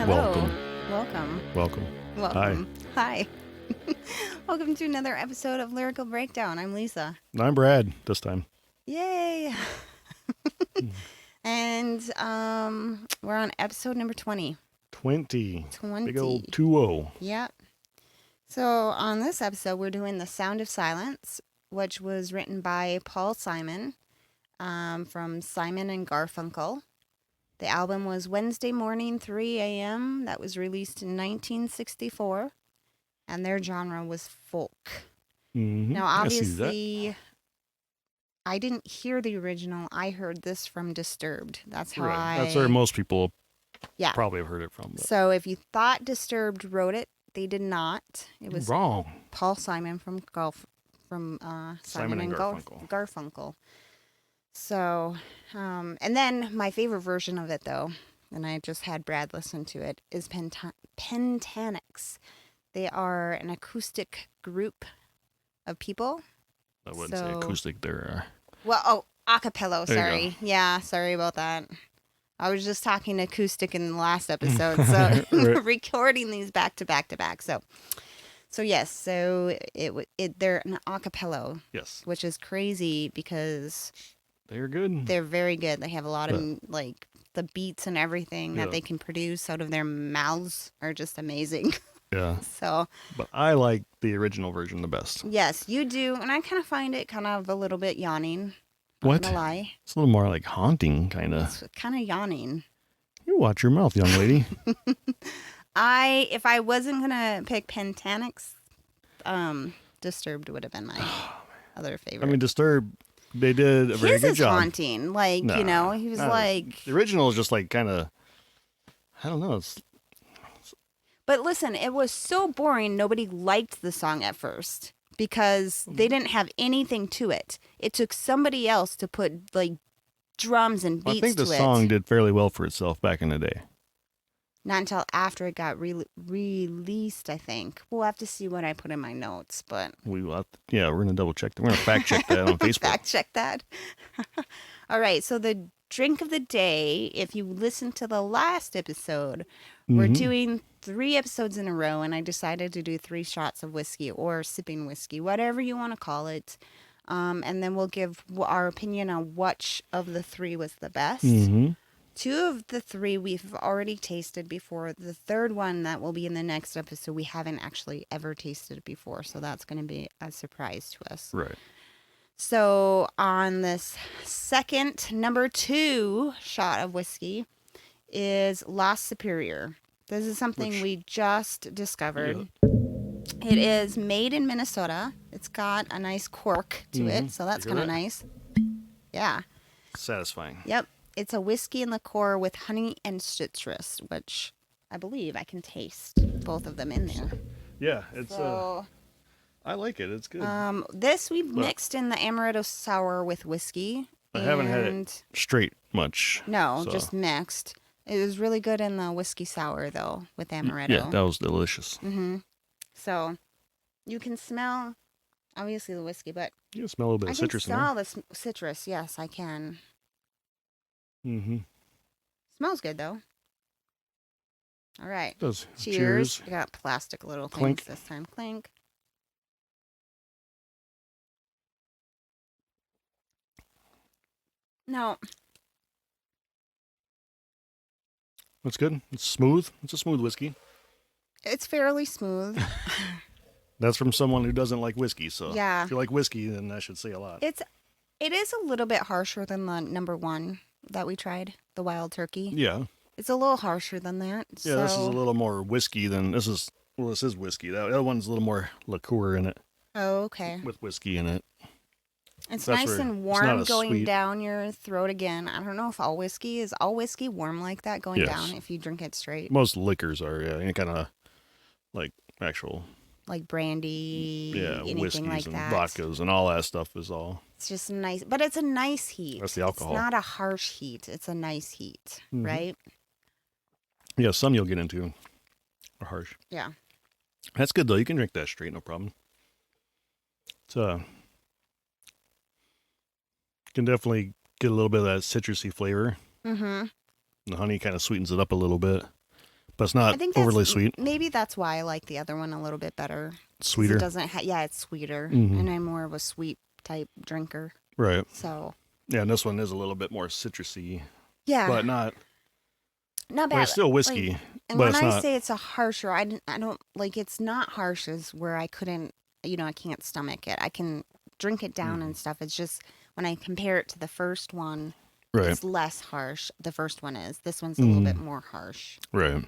Hello. Welcome. Welcome. Hi. Welcome to another episode of Lyrical Breakdown. I'm Lisa. I'm Brad this time. Yay. And we're on episode number 20. 20. 20. Big old 2-0. Yep. So on this episode, we're doing The Sound of Silence, which was written by Paul Simon from Simon and Garfunkel. The album was Wednesday Morning, 3 a.m. That was released in 1964. And their genre was folk. Mm-hmm. Now, obviously, I didn't hear the original. I heard this from Disturbed. That's how That's where most people Yeah. probably have heard it from. But. So if you thought Disturbed wrote it, they did not. It was wrong. Paul Simon from Simon and Garfunkel. So, and then my favorite version of it, though, and I just had Brad listen to it, is Pentanix. They are an acoustic group of people. I wouldn't say acoustic. They're... a cappella, sorry. You Yeah, sorry about that. I was just talking acoustic in the last episode, so recording these back to back to back. So yes, so they're an a cappella. Yes. Which is crazy because they're good. They're very good. They have a lot of like the beats and everything that they can produce out of their mouths are just amazing. Yeah. So, but I like the original version the best. Yes, you do, and I kind of find it kind of a little bit yawning. What? Not gonna lie. It's a little more like haunting, kind of. It's kind of yawning. You watch your mouth, young lady. If I wasn't gonna pick Pentanix, Disturbed would have been my other favorite. I mean, Disturbed, they did a very good job. His is haunting, like he was like the original is just like kind of, I don't know. But listen, it was so boring. Nobody liked the song at first because they didn't have anything to it. It took somebody else to put like drums and beats to it. I think the song did fairly well for itself back in the day. Not until after it got released, I think. We'll have to see what I put in my notes, but... we're going to double check that. We're going to fact check that on Facebook. Fact check that. All right, so the drink of the day, if you listen to the last episode, we're doing 3 episodes in a row, and I decided to do 3 shots of whiskey or sipping whiskey, whatever you want to call it. And then we'll give our opinion on which of the 3 was the best. 2 of the 3 we've already tasted before. The third one that will be in the next episode, we haven't actually ever tasted before, so that's going to be a surprise to us. Right. So on this second, number 2 shot of whiskey is Lost Superior. This is something we just discovered. Yeah. It is made in Minnesota. It's got a nice cork to it, so that's kind of nice. Yeah. Satisfying. Yep. It's a whiskey and liqueur with honey and citrus, which I believe I can taste both of them in there. Yeah, it's I like it. It's good. This we mixed in the amaretto sour with whiskey. I haven't had it straight much. No, just mixed. It was really good in the whiskey sour though with amaretto. Yeah, that was delicious. So you can smell obviously the whiskey, but you can smell a little bit of citrus in there. I can smell the citrus. Yes, I can. Smells good though. All right. It does. Cheers. I got plastic little Clink. things this time. Clink. No. It's good. It's smooth. It's a smooth whiskey. It's fairly smooth. That's from someone who doesn't like whiskey, so yeah. If you like whiskey, then that should say a lot. It is a little bit harsher than the number 1 that we tried, the wild turkey. Yeah. It's a little harsher than that. Yeah, this is a little more whiskey than this is. Well, this is whiskey. That other one's a little more liqueur in it. Oh, okay. With whiskey in it. It's nice and warm going down your throat again. I don't know if all whiskey warm like that going down if you drink it straight. Most liquors are, any kind of like actual. Like brandy, anything whiskeys like and that. Vodkas and all that stuff is all. It's just nice, but it's a nice heat. That's the alcohol. It's not a harsh heat. It's a nice heat, right? Yeah, some you'll get into are harsh. Yeah. That's good though. You can drink that straight, no problem. It's can definitely get a little bit of that citrusy flavor. The honey kind of sweetens it up a little bit. but it's I not think overly sweet. maybe that's why I like the other one a little bit better. 'Cause Sweeter. It doesn't yeah, it's sweeter. Mhm. And I'm more of a sweet type drinker. Right. So, Yeah, and this one is a little bit more citrusy, yeah, but not. not But bad. it's still Like, whiskey, and but when it's I not. say it's a harsher, I don't like it's not harsh as where I couldn't, I can't stomach it. I can drink it down and stuff. It's just when I compare it to the first one, Right. it's less harsh. The first one is. This one's a little bit Mhm. more harsh. Right.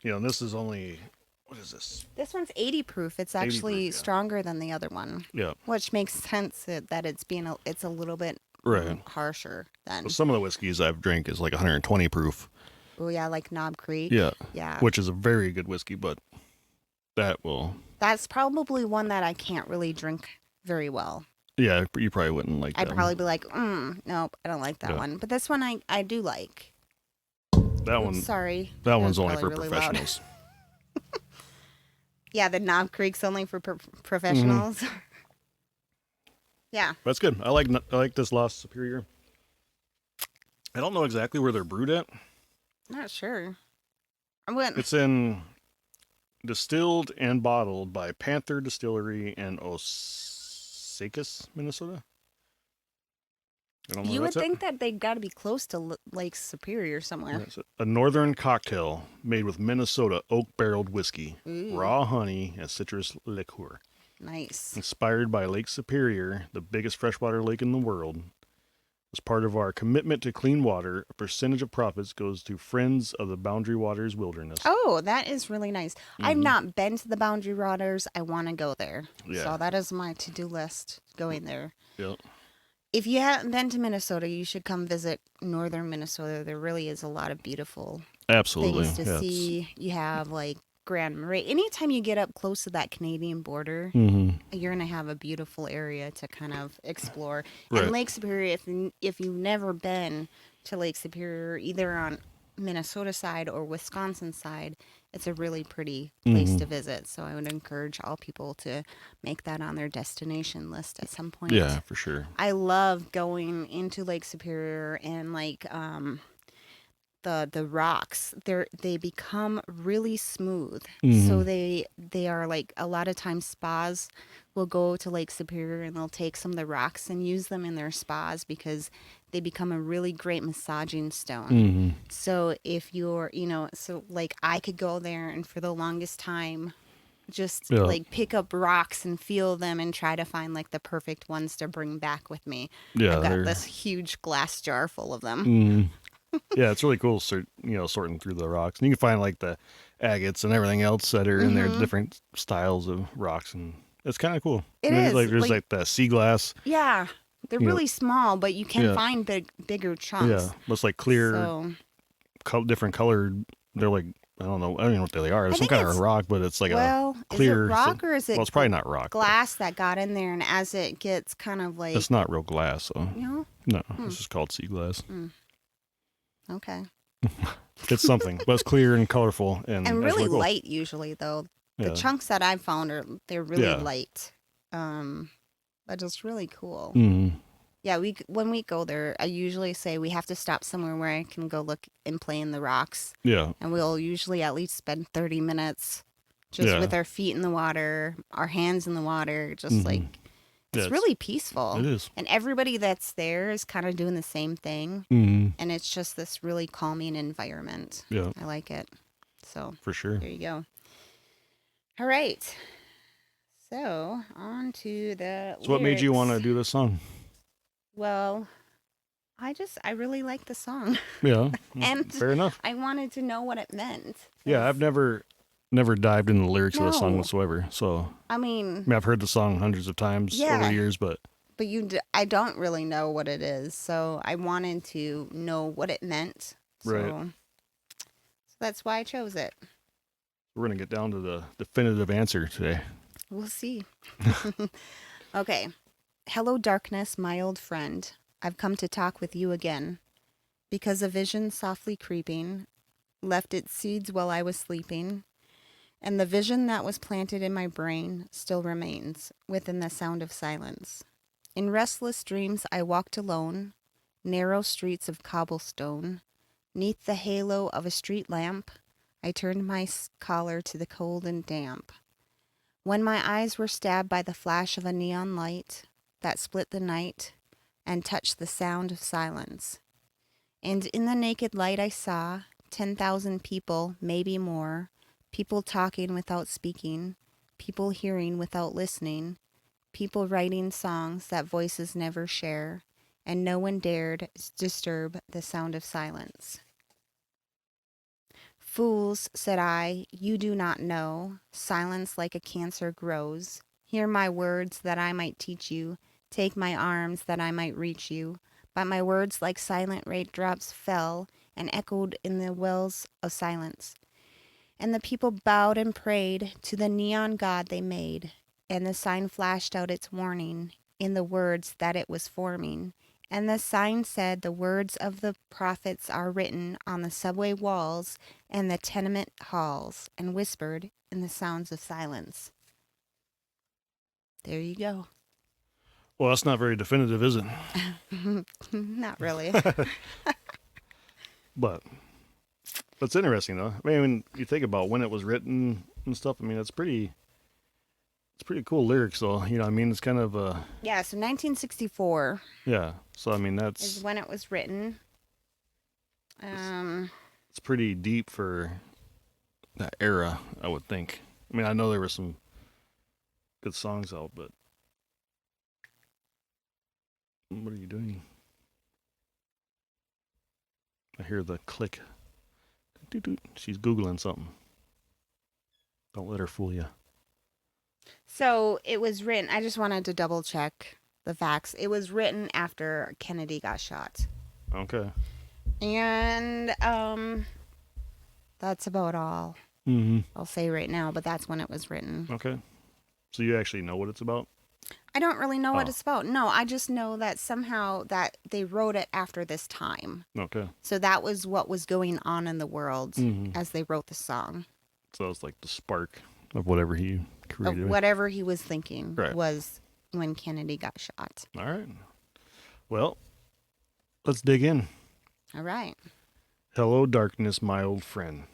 And this is only, what is this? This one's 80 proof. It's 80 actually proof, yeah. stronger than the other one, Yeah. which makes sense that it's a little bit Right. harsher than. Well, some of the whiskeys I've drank is like 120 proof. Oh yeah, like Knob Creek. Yeah. Yeah. Which is a very good whiskey, but that will. That's probably one that I can't really drink very well. Yeah, you probably wouldn't like I'd that probably one. be like, nope, I don't like that Yeah. one. But this one I do like. That Oops, one. sorry. That one's was only for probably really loud. professionals. Yeah, the Knob Creek's only for professionals. Mm-hmm. Yeah. That's good. I like this Lost Superior. I don't know exactly where they're brewed at. Not sure. I went. It's in distilled and bottled by Panther Distillery in Osakis, Minnesota. I don't know You where would that's think that they've got to be close to Lake Superior somewhere. at. That's it. A northern cocktail made with Minnesota oak barreled whiskey, Ooh, raw honey, and citrus liqueur. nice. Inspired by Lake Superior, the biggest freshwater lake in the world. As part of our commitment to clean water, a percentage of profits goes to Friends of the Boundary Waters Wilderness. Oh, that is really nice. I've Mhm. not been to the Boundary Waters. I want to go there. Yeah. So that is my to-do list, going there. Yeah. If you haven't been to Minnesota, you should come visit northern Minnesota. There really is a lot of beautiful Absolutely. things to see. You have like Grand Marais. Anytime you get up close to that Canadian border, Mm-hmm. you're going to have a beautiful area to kind of explore. Right. And Lake Superior, if you've never been to Lake Superior, either on Minnesota side or Wisconsin side, it's a really pretty place to visit. So I would encourage all people to make that on their destination list at some point. Yeah, for sure. I love going into Lake Superior and like the rocks. They become really smooth. So they are like a lot of times spas will go to Lake Superior and they'll take some of the rocks and use them in their spas because they become a really great massaging stone. Mm-hmm. So if you're, so like I could go there and for the longest time just Yeah. like pick up rocks and feel them and try to find like the perfect ones to bring back with me. Yeah, I've got they're. this huge glass jar full of them. Mhm. Yeah, it's really cool. Sorting through the rocks, and you can find like the agates and everything else that are in there, different styles of rocks, and it's kind of cool. It And is, like there's like- like the sea glass. Yeah, they're You know- really small, but you can Yeah. find bigger chunks. Yeah, it's like clear, So, different colored. They're like I don't know what they are. It's some think kind of it's- rock, but it's like well, clear. is it rock or is it well, it's probably not rock. but glass that got in there? And as it gets kind of like, It's not real glass, so no, Hmm. it's just called sea glass. okay, It's something, but it's clear and colorful and and that's really cool. light usually though. Yeah. The chunks that I've found they're really Yeah. light. But it's really cool. Mhm. Yeah, when we go there, I usually say we have to stop somewhere where I can go look and play in the rocks. Yeah, And we'll usually at least spend 30 minutes just Yeah. with our feet in the water, our hands in the water, just Mhm. like Yeah, it's really peaceful. it is. And everybody that's there is kind of doing the same thing. Mm-hmm. And it's just this really calming environment. Yeah, I like it. So for sure. there you go. All right. So on to the So, what made you want to lyrics. do this song? Well, I really like the song. Yeah, And- fair enough. I wanted to know what it meant. Yeah, I've never dived into the lyrics of the song No. whatsoever. So, I mean, I mean, I've heard the song hundreds of times over Yeah. the years, but but I don't really know what it is, so I wanted to know what it meant. So, Right. so that's why I chose it. we're gonna get down to the definitive answer today. We'll see. Okay. Hello, darkness, my old friend. I've come to talk with you again. Because a vision softly creeping left its seeds while I was sleeping, and the vision that was planted in my brain still remains within the sound of silence. In restless dreams I walked alone, narrow streets of cobblestone. 'Neath the halo of a street lamp, I turned my collar to the cold and damp. When my eyes were stabbed by the flash of a neon light that split the night and touched the sound of silence. And in the naked light I saw 10,000 people, maybe more, people talking without speaking, people hearing without listening, people writing songs that voices never share, and no one dared disturb the sound of silence. Fools, said I, you do not know. Silence like a cancer grows. Hear my words that I might teach you. Take my arms that I might reach you. But my words like silent raindrops fell and echoed in the wells of silence. And the people bowed and prayed to the neon god they made. And the sign flashed out its warning in the words that it was forming. And the sign said the words of the prophets are written on the subway walls and the tenement halls and whispered in the sounds of silence. There you go. Well, that's not very definitive, is it? Not really. But that's interesting, though. I mean, you think about when it was written and stuff. I mean, it's pretty cool lyrics, though. You know, I mean, it's kind of Yeah, so 1964 yeah. So I mean, is that's when it was written. it's pretty deep for that era, I would think. I mean, I know there were some good songs out, but what are you doing? I hear the click. Doot-doot. She's Googling something. Don't let her fool you. So it was written, I just wanted to double check the facts. It was written after Kennedy got shot. Okay. And that's about all Mm-hmm. I'll say right now, but that's when it was written. Okay. So you actually know what it's about? I don't really know what Oh. it's about. No, I just know that somehow that they wrote it after this time. Okay. So that was what was going on in the world Mm-hmm. as they wrote the song. So it's like the spark of whatever he created. Whatever he was thinking Right. was when Kennedy got shot. All right. Well, let's dig in. All right. Hello, darkness, my old friend.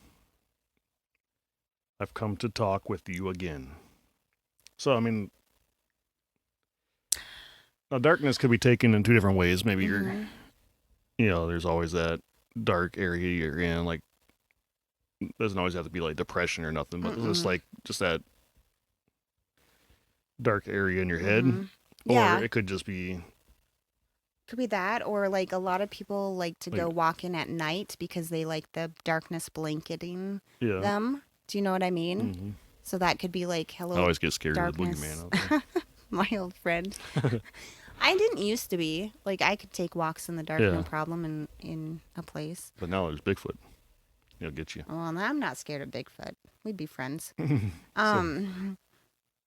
I've come to talk with you again. So, I mean, now darkness could be taken in two different ways. Maybe Mhm. there's always that dark area you're in. Like, doesn't always have to be like depression or nothing, but it's just like just that dark area in your head. Mhm. Or Yeah. it could just be, Could be that, or like a lot of people like to go Like- walk in at night because they like the darkness blanketing yeah. them. Do you know what I mean? Mhm. So that could be like, I hello, always get scared of the darkness. boogeyman out there. my old friend. I didn't used to be. Like, I could take walks in the dark, Yeah. no problem, in a place. But now there's Bigfoot. He'll get you. Well, I'm not scared of Bigfoot. We'd be friends.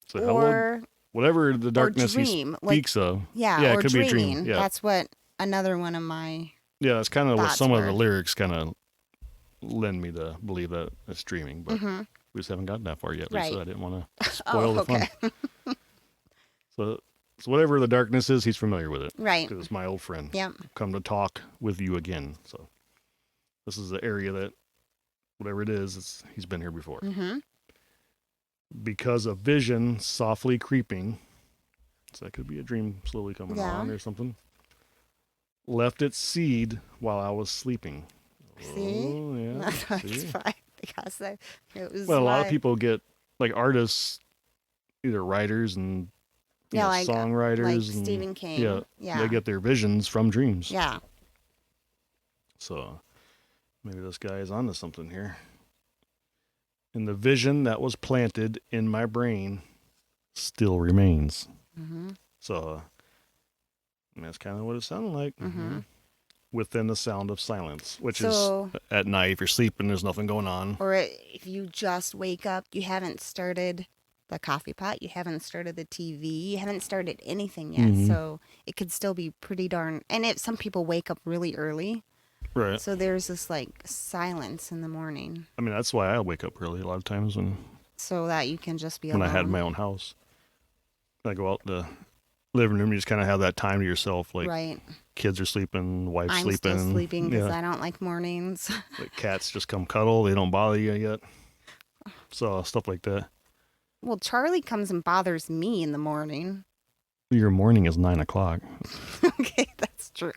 So hello, Or whatever the darkness he dream. Like, speaks of. yeah, Yeah, it or could be a dreaming. dream. Yeah. That's what another one of my... Yeah, that's kind of what thoughts some of were. the lyrics kind of lend me to believe that it's dreaming, but Mhm. we just haven't gotten that far yet, Right. Lisa. I didn't want to spoil Oh, the okay. fun. So whatever the darkness is, he's familiar with it. Right. Because it's my old friend. Yep. Come to talk with you again. So this is the area that, whatever it is, he's been here before. Mm-hmm. Because a vision softly creeping, so that could be a dream slowly coming Yeah. on or something, left its seed while I was sleeping. See? Oh, yeah. That's see? fine. Because it was Well, a lot of my- people get, like artists, either writers and Yeah, like songwriters. like and, Stephen King. Yeah, Yeah. they get their visions from dreams. Yeah. So maybe this guy is onto something here. And the vision that was planted in my brain still remains. Mm-hmm. So that's kind of what it sounded like. Mm-hmm. Within the sound of silence, which So- is at night if you're sleeping, there's nothing going on. Or if you just wake up, you haven't started the coffee pot, you haven't started the TV, you haven't started anything yet. Mhm. So it could still be pretty darn. And some people wake up really early, Right. so there's this like silence in the morning, I mean, that's why I wake up early a lot of times when so that you can just be I alone. had my own house. I go out to living room. You just kind of have that time to yourself. Like Right. kids are sleeping, wife's I'm still sleeping. sleeping because Yeah. I don't like mornings. Like cats just come cuddle. They don't bother you yet. So stuff like that. Well, Charlie comes and bothers me in the morning. Your morning is 9 o'clock. Okay, that's true.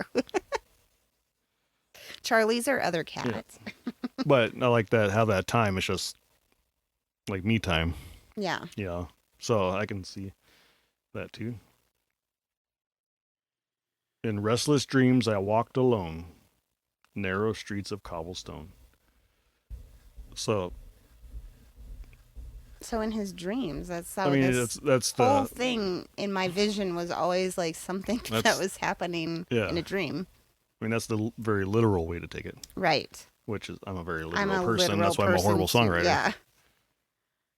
Charlie's our other Yeah. cat. But I like that, how that time is just like me time. Yeah. Yeah. So I can see that too. In restless dreams, I walked alone, narrow streets of cobblestone. So, So in his dreams, that's I how mean, this that's whole the thing in my vision was always like something that that's was happening yeah. in a dream. I mean, that's the very literal way to take it. Right. Which is, I'm a very I'm literal a person. literal That's why I'm a person horrible too. songwriter. Yeah.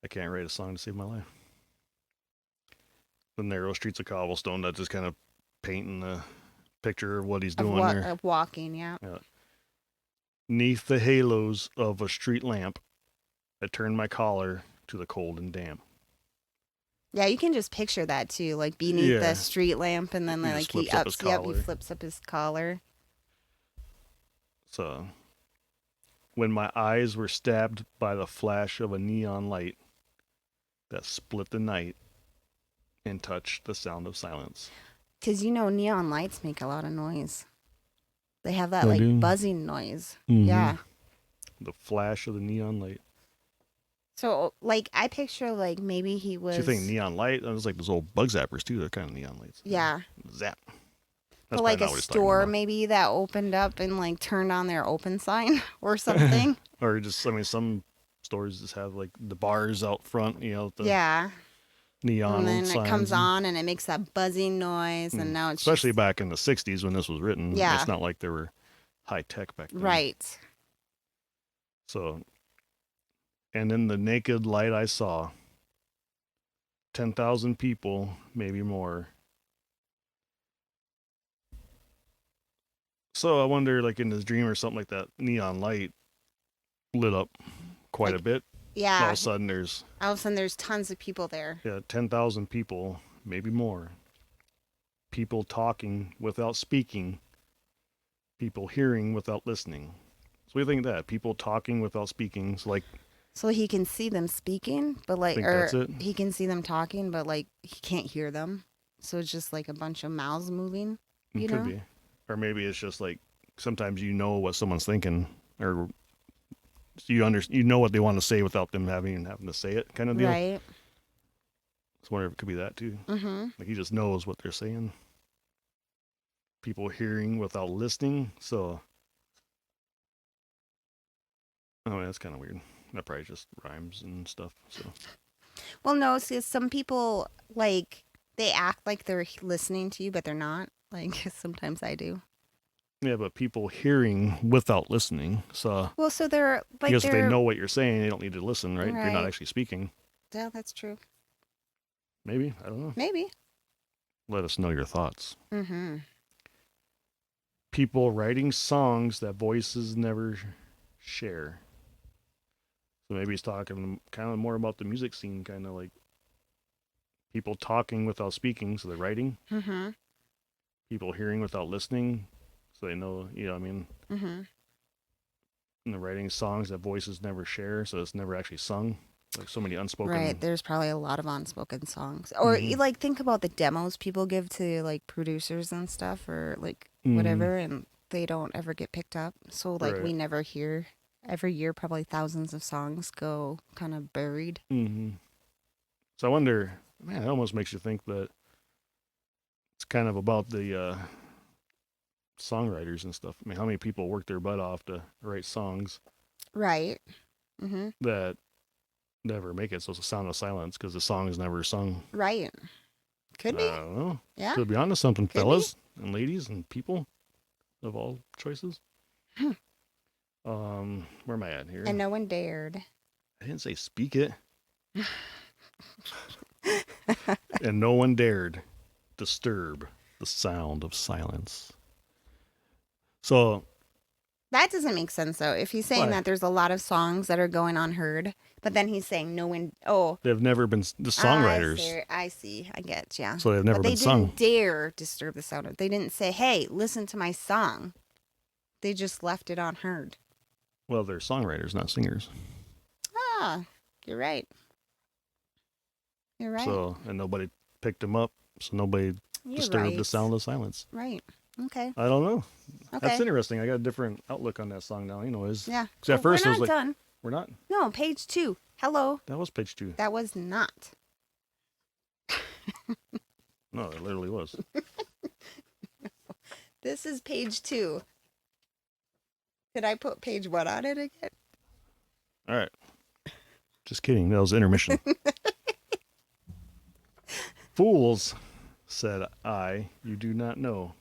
I can't write a song to save my life. The narrow streets of cobblestone. That just kind of painting the picture of what he's doing there. Of walking, yeah. Yeah. Neath the halos of a street lamp, I turned my collar to the cold and damp. Yeah, you can just picture that too, like beneath the street lamp, and then He like just flips up his yep, he collar. flips up his collar. So, when my eyes were stabbed by the flash of a neon light that split the night and touched the sound of silence. Because neon lights make a lot of noise. They have that They like do? buzzing noise. Mhm. Yeah. The flash of the neon light. So like I picture like maybe he was. So you think neon light? That was like those old bug zappers too. They're kind of neon lights. Yeah. Zap. But like a store maybe that opened up and like turned on their open sign or something. Or just, I mean, some stores just have like the bars out front, the Yeah. neon And then signs. it comes on and it makes that buzzing noise, and now it's especially just, back in the 60s when this was written. Yeah. It's not like they were high tech back then. right. So, and in the naked light I saw 10,000 people, maybe more. So I wonder, like in his dream or something like that, neon light lit up quite Like, a bit. Yeah. All of a sudden There's tons of people there. 10,000 people, maybe more. People talking without speaking. People hearing without listening. So what do you think of that? People talking without speaking. So like, So he can see them speaking, but like, think or that's it? he can see them talking, but like he can't hear them. So it's just like a bunch of mouths moving. It could be. Or maybe it's just like sometimes you know what someone's thinking, or you know what they want to say without them having to say it, kind of deal. Right. So I wonder if it could be that too. Mm-hmm. Like he just knows what they're saying. People hearing without listening. So, oh, that's kind of weird. That probably just rhymes and stuff. So, Well, no, see, some people like they act like they're listening to you, but they're not. Like sometimes I do. yeah, but people hearing without listening. So, Well, so they're I like guess if they know what you're saying, they don't need to listen, right? If you're not Right. actually speaking. Yeah, that's true. Maybe. I don't know. Maybe. Let us know your thoughts. Mm-hmm. People writing songs that voices never share. So maybe he's talking kind of more about the music scene, kind of like people talking without speaking, so they're writing. Mm-hmm. People hearing without listening, so they know, I mean, Mm-hmm. and they're writing songs that voices never share, so it's never actually sung. Like so many unspoken. Right. There's probably a lot of unspoken songs. Or Mhm. like think about the demos people give to like producers and stuff, or like Mhm. whatever, and they don't ever get picked up. So like Right. we never hear. Every year, probably thousands of songs go kind of buried. Mm-hmm. So I wonder, man, it almost makes you think that it's kind of about the songwriters and stuff. I mean, how many people work their butt off to write songs Right. Mm-hmm. that never make it? So it's a sound of silence because the song is never sung. Right. Could be. I don't know. Yeah. Could be onto something, Could be. fellas and ladies and people of all choices. Where am I at here? And no one dared. I didn't say speak it. And no one dared disturb the sound of silence. So That doesn't make sense though. If he's saying Why? that there's a lot of songs that are going unheard, but then he's saying no one. Oh, They've never been the I songwriters, see. I see. I get ya. so they've never But they been sung. didn't dare disturb the sound. They didn't say, "Hey, listen to my song." They just left it unheard. Well, they're songwriters, not singers. Ah, you're right. You're right. So, and nobody picked them up, so nobody You're disturbed the right. sound of silence. Right. Okay. I don't know. That's Okay. interesting. I got a different outlook on that song now. Because Yeah. at first We're I was not like, done. we're not. No, page 2. Hello. That was page 2. That was not. No, it literally was. This is page 2. Did I put page 1 on it again? All right. Just kidding. That was intermission. Fools, said I, you do not know.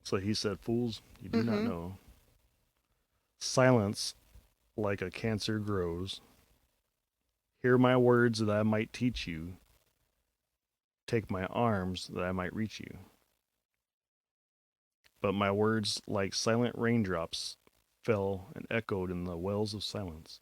So he said, fools, you do not know. Silence like a cancer grows. Hear my words that I might teach you. Take my arms that I might reach you. But my words, like silent raindrops, fell and echoed in the wells of silence.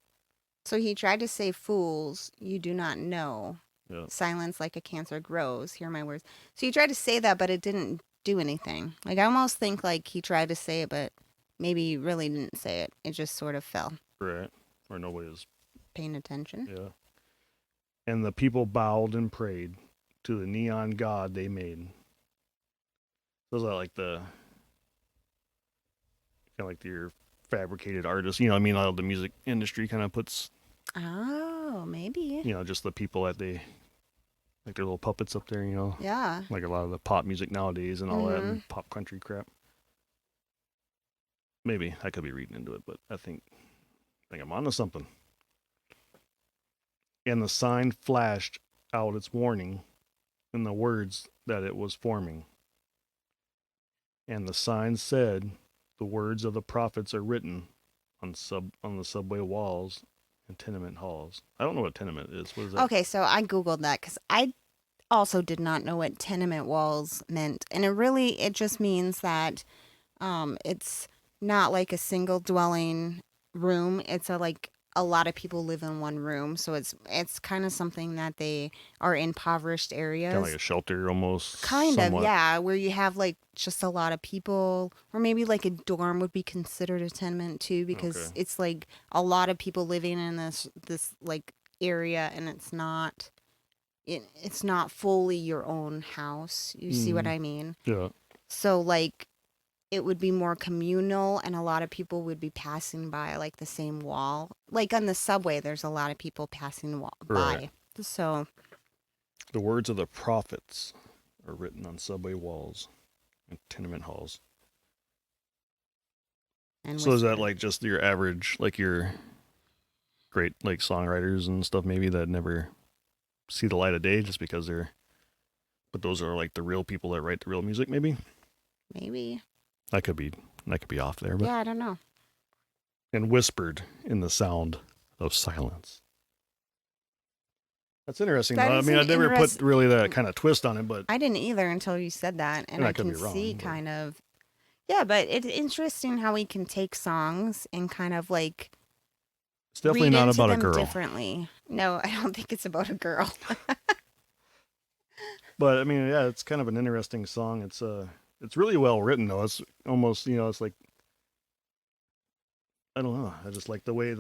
So he tried to say, fools, you do not know. Yeah. Silence like a cancer grows. Hear my words. So he tried to say that, but it didn't do anything. Like, I almost think like he tried to say it, but maybe he really didn't say it. It just sort of fell. Right. Or nobody was Paying attention. Yeah. And the people bowed and prayed to the neon god they made. Those are like the kind of like your fabricated artists. You know what I mean? All the music industry kind of puts, Oh, maybe. just the people that they like their little puppets up there, Yeah. like a lot of the pop music nowadays and all that and pop country crap. Maybe I could be reading into it, but I think I'm onto something. And the sign flashed out its warning in the words that it was forming. And the sign said, the words of the prophets are written on the subway walls and tenement halls. I don't know what tenement is. What is that? Okay, so I Googled that because I also did not know what tenement walls meant. And it just means that it's not like a single dwelling room. It's a lot of people live in one room. So it's kind of something that they are in impoverished areas. Kind of like a shelter almost. Kind somewhat. of, yeah, where you have like just a lot of people, or maybe like a dorm would be considered a tenement too, because it's like a lot of people living in this like area, and it's not fully your own house. You see what I mean? Yeah. So like it would be more communal, and a lot of people would be passing by like the same wall. Like on the subway, there's a lot of people passing by. So the words of the prophets are written on subway walls and tenement halls. And so is that like just your average, like your great like songwriters and stuff maybe that never see the light of day just because but those are like the real people that write the real music maybe? Maybe. I could be off there, but yeah, I don't know. And whispered in the sound of silence. That's interesting. I mean, I never put really that kind of twist on it, but I didn't either until you said that, and I can see kind of. Yeah, but it's interesting how we can take songs and kind of like. It's definitely not about a girl. Differently. No, I don't think it's about a girl. But I mean, yeah, it's kind of an interesting song. It's really well written though. It's almost, it's like, I don't know. I just like the way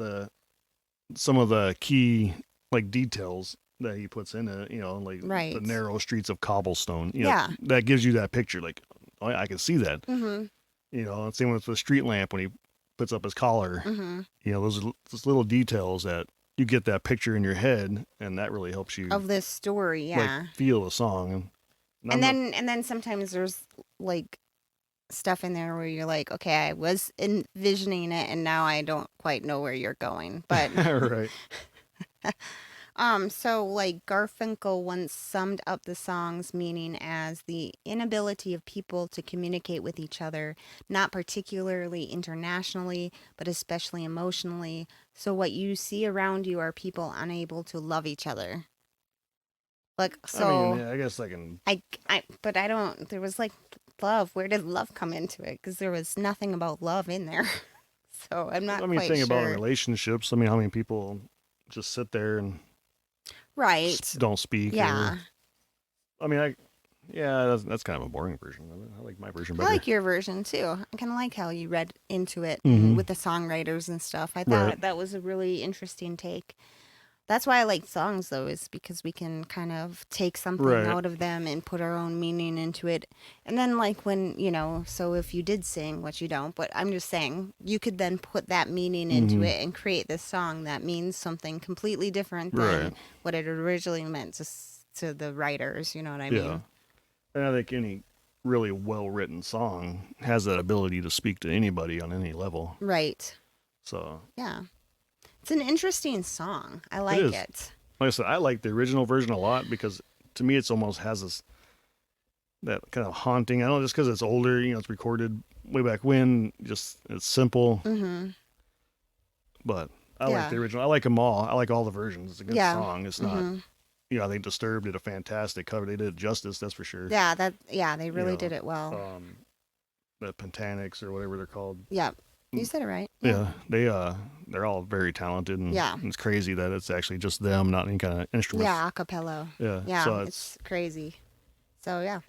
some of the key like details that he puts in it, like the narrow streets of cobblestone. Yeah. That gives you that picture. Like, oh, I can see that. Mm-hmm. Same with the street lamp when he puts up his collar. Mm-hmm. Those little details that you get that picture in your head, and that really helps you of this story. Yeah, like, feel the song. And then sometimes there's like stuff in there where you're like, okay, I was envisioning it, and now I don't quite know where you're going. But right. So like Garfunkel once summed up the song's meaning as the inability of people to communicate with each other, not particularly internationally, but especially emotionally. So what you see around you are people unable to love each other. Like, so I mean, I guess I can. But I don't. There was like love. Where did love come into it? Because there was nothing about love in there. So I'm I not mean, quite think about sure. relationships. I mean, how many people just sit there and Right. don't speak? Or, Yeah. I mean, yeah, that's kind of a boring version of it. I like my version I better. like your version too. I kind of like how you read into it and Mm-hmm. with the songwriters and stuff. I Right. thought that was a really interesting take. That's why I like songs though, is because we can kind of take something Right. out of them and put our own meaning into it. And then like when, so if you did sing, which you don't, but I'm just saying, you could then put that meaning into Mm-hmm. it and create this song that means something completely different Right. than what it originally meant to the writers, you know what I Yeah. mean? And I think any really well written song has that ability to speak to anybody on any level. Right. So Yeah. It's an interesting song. I it like is. it. Like I said, I like the original version a lot because to me it's almost has this that kind of haunting. I don't know, just because it's older, it's recorded way back when. Just it's simple, Mm-hmm. but I like Yeah. the original. I like them all. I like all the versions. It's a good Yeah. song. It's not. Mm-hmm. I think Disturbed did a fantastic cover. They did it justice, that's for sure. Yeah, they You really know, did it well. the Pentanics or whatever they're called. Yeah. You said it right. Yeah. Yeah, they're all very talented, and Yeah. it's crazy that it's actually just them, not any kind of instruments. Yeah, acapella. Yeah, Yeah, so it's crazy. So yeah.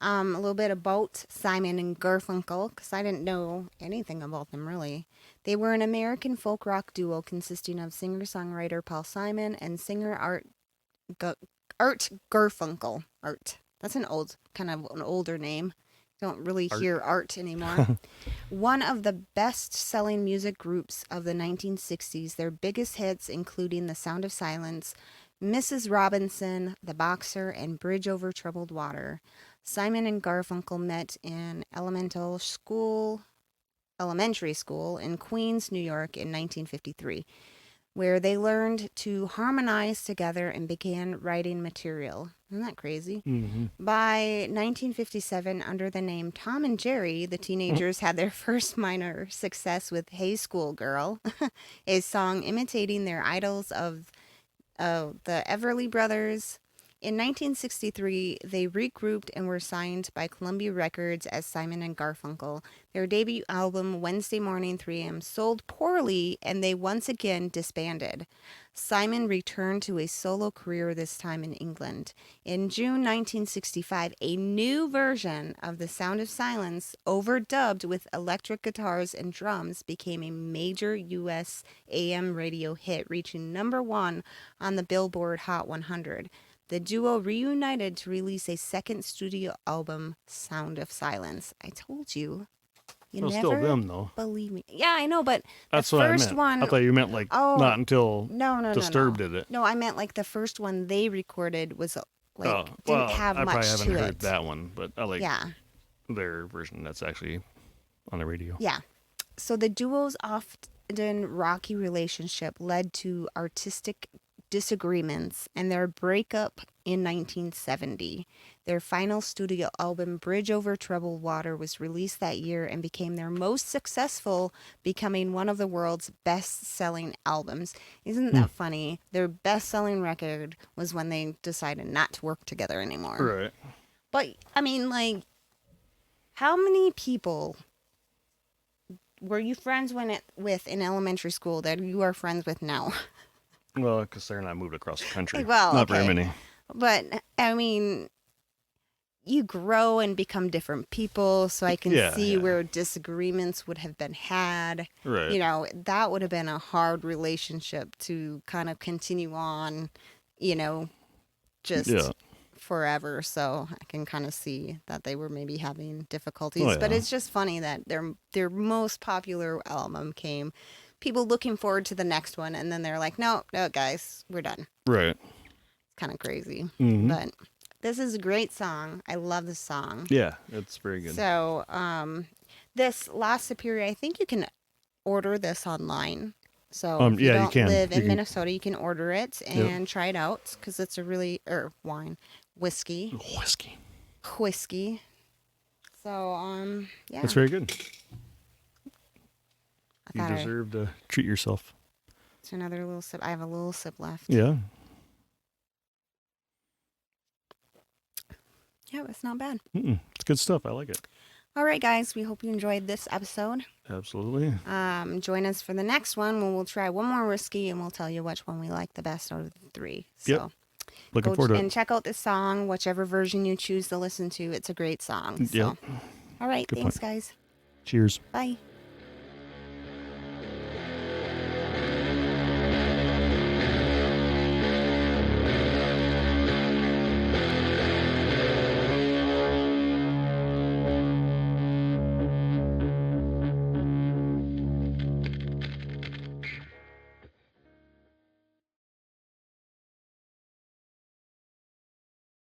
A little bit about Simon and Garfunkel, because I didn't know anything about them really. They were an American folk rock duo consisting of singer-songwriter Paul Simon and singer Gu- Art Garfunkel. Art. That's an older name. Don't really art. hear Art anymore. One of the best-selling music groups of the 1960s. Their biggest hits including The Sound of Silence, Mrs. Robinson, The Boxer, and Bridge Over Troubled Water. Simon and Garfunkel met in elementary school in Queens, New York in 1953, where they learned to harmonize together and began writing material. Isn't that crazy? Mm-hmm. By 1957, under the name Tom and Jerry, the teenagers had their first minor success with Hey Schoolgirl, a song imitating their idols of the Everly Brothers. In 1963, they regrouped and were signed by Columbia Records as Simon and Garfunkel. Their debut album, Wednesday Morning 3 a.m., sold poorly and they once again disbanded. Simon returned to a solo career, this time in England. In June 1965, a new version of The Sound of Silence, overdubbed with electric guitars and drums, became a major U.S. AM radio hit, reaching #1 on the Billboard Hot 100. The duo reunited to release a second studio album, Sound of Silence. I told you. You Well, still never them though. believe me. Yeah, I know, but the That's what I first meant. I one, thought you meant like oh, not until no, no, no, Disturbed no. did it. No, I meant like the first one they recorded was Oh, didn't well, have I probably much haven't to heard it. that one, but I like Yeah, their version that's actually on the radio. yeah. So the duo's often rocky relationship led to artistic disagreements and their breakup in 1970. Their final studio album, Bridge Over Troubled Water, was released that year and became their most successful, becoming one of the world's best-selling albums. Isn't that funny? Their best-selling record was when they decided not to work together anymore. Right. But, I mean, like, how many people were you friends with in elementary school that you are friends with now? Well, because Sarah and I moved across the country. Well, Not very okay. many. But, I mean, you grow and become different people, so I can Yeah, see yeah. where disagreements would have been had. Right. That would have been a hard relationship to kind of continue on, just Yeah. forever. So I can kind of see that they were maybe having difficulties. Oh, But yeah. it's just funny that their most popular album came, people looking forward to the next one, and then they're like, no, no, guys, we're done. Right. It's kind of crazy. Mm-hmm. But this is a great song. I love this song. Yeah, it's very good. So, this La Superior, I think you can order this online. So if you yeah, you don't can. live You in can- Minnesota, you can order it and try it out because it's a really, whiskey. Whiskey. So, yeah. That's very good. I You thought deserve to treat yourself. it's another little sip. I have a little sip left. Yeah. Yeah, it's not bad. It's It's good stuff. I like it. All right, guys. We hope you enjoyed this episode. Absolutely. Join us for the next one when we'll try one more whiskey and we'll tell you which one we like the best out of the three. So Yep. Looking forward to and it. check out this song, whichever version you choose to listen to. It's a great song. So. Yep. All right. Good Thanks, point. guys. Cheers. Bye.